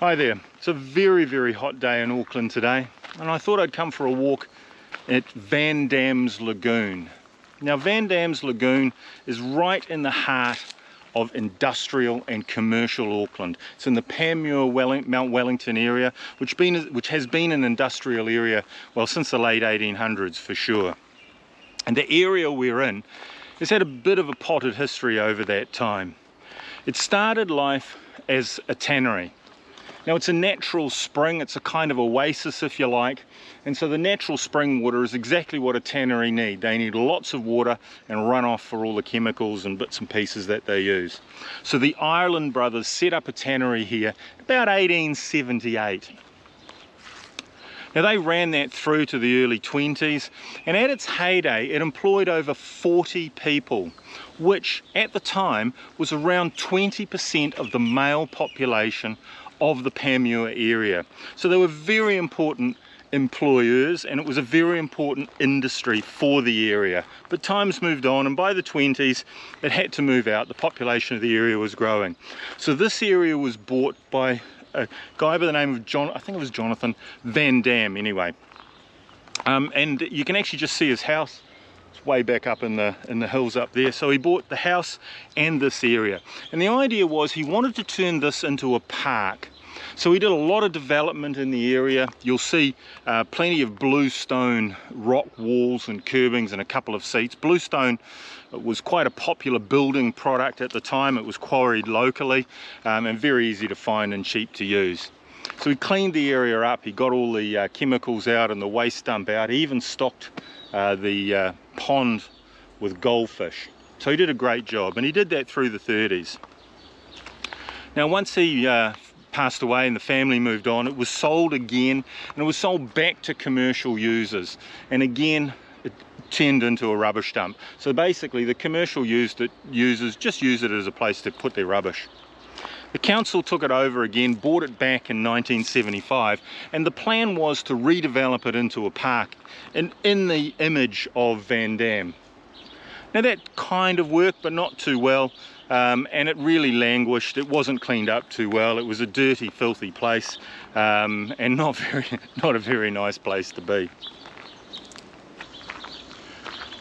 Hi there. It's a very hot day in Auckland today, and I thought I'd come for a walk at Van Damme's Lagoon. Now, Van Damme's Lagoon is right in the heart of industrial and commercial Auckland. It's in the Panmure Mt Wellington area, which has been an industrial area, well, since the late 1800s for sure. And the area we're in has had a bit of a potted history over that time. It started life as a tannery. Now, it's a natural spring, it's a kind of oasis if you like, and so the natural spring water is exactly what a tannery need. They need lots of water and runoff for all the chemicals and bits and pieces that they use. So the Ireland Brothers set up a tannery here about 1878. Now, they ran that through to the early 20s, and at its heyday it employed over 40 people, which at the time was around 20% of the male population of the Panmure area. So they were very important employers, and it was a very important industry for the area. But times moved on, and by the 20s it had to move out. The population of the area was growing. So this area was bought by a guy by the name of Jonathan Van Damme anyway. And you can actually just see his house. It's way back up in the hills up there. So he bought the house and this area, and the idea was he wanted to turn this into a park. So he did a lot of development in the area. You'll see plenty of bluestone rock walls and curbings and a couple of seats. Bluestone was quite a popular building product at the time. It was quarried locally and very easy to find and cheap to use. So he cleaned the area up, he got all the chemicals out and the waste dump out. He even stocked the pond with goldfish. So he did a great job, and he did that through the 30s. Now, once he passed away and the family moved on, it was sold again, and it was sold back to commercial users, and again it turned into a rubbish dump. So basically the commercial users just use it as a place to put their rubbish. The council took it over again, bought it back in 1975, and the plan was to redevelop it into a park in the image of Van Damme. Now, that kind of worked, but not too well, and it really languished. It wasn't cleaned up too well. It was a dirty, filthy place, and not a very nice place to be.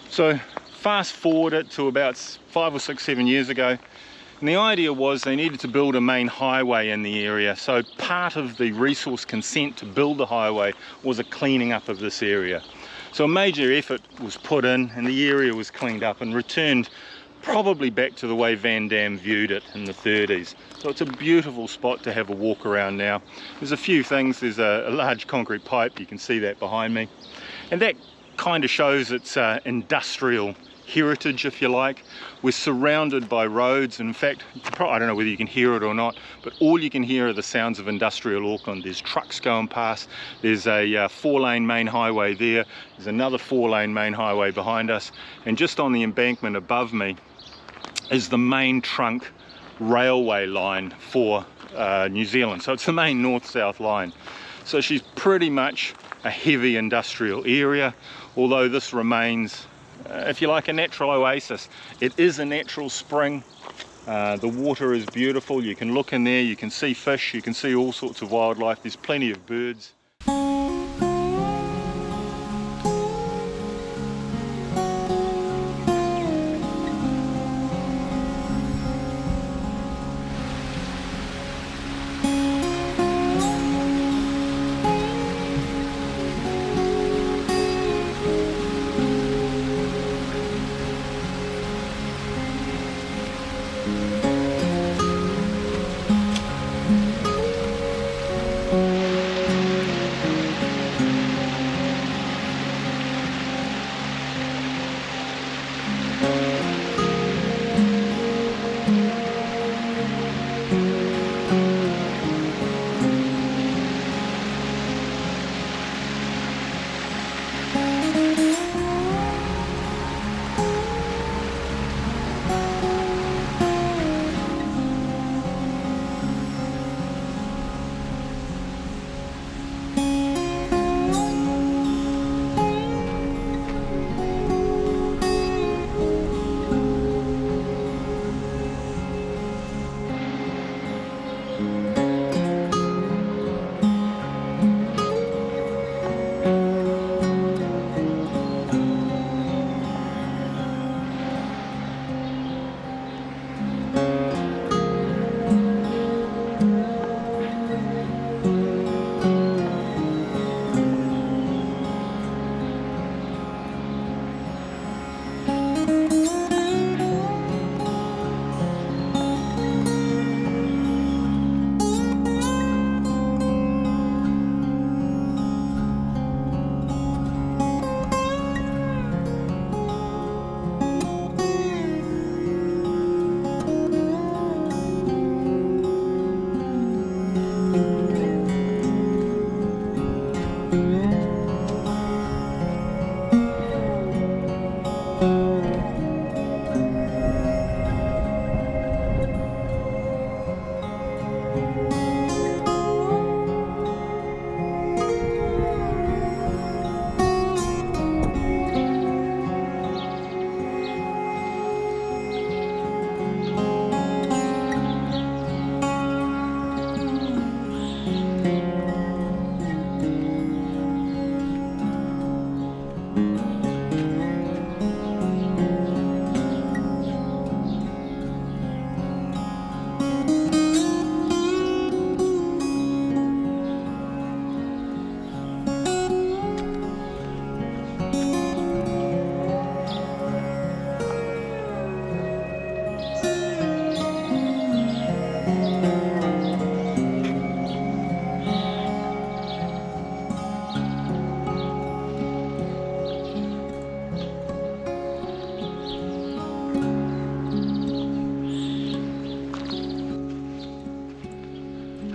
So fast forward it to about 5 or 6, 7 years ago, and the idea was they needed to build a main highway in the area. So part of the resource consent to build the highway was a cleaning up of this area. So a major effort was put in, and the area was cleaned up and returned probably back to the way Van Damme viewed it in the 30s. So it's a beautiful spot to have a walk around now. There's a few things. There's a large concrete pipe, you can see that behind me, and that kind of shows its industrial heritage, if you like. We're surrounded by roads, and in fact, I don't know whether you can hear it or not, but all you can hear are the sounds of industrial Auckland. There's trucks going past, there's a 4-lane main highway there, there's another 4-lane main highway behind us, and just on the embankment above me is the main trunk railway line for New Zealand. So it's the main north-south line. So she's pretty much a heavy industrial area, although this remains, if you like, a natural oasis. It is a natural spring. The water is beautiful. You can look in there, you can see fish, you can see all sorts of wildlife. There's plenty of birds.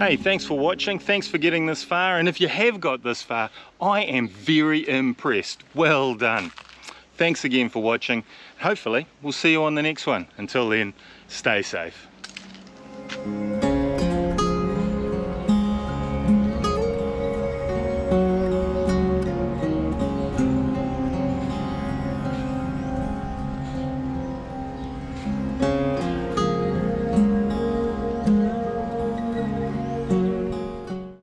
Hey, thanks for watching, thanks for getting this far, and if you have got this far, I am very impressed. Well done. Thanks again for watching. Hopefully, we'll see you on the next one. Until then, stay safe.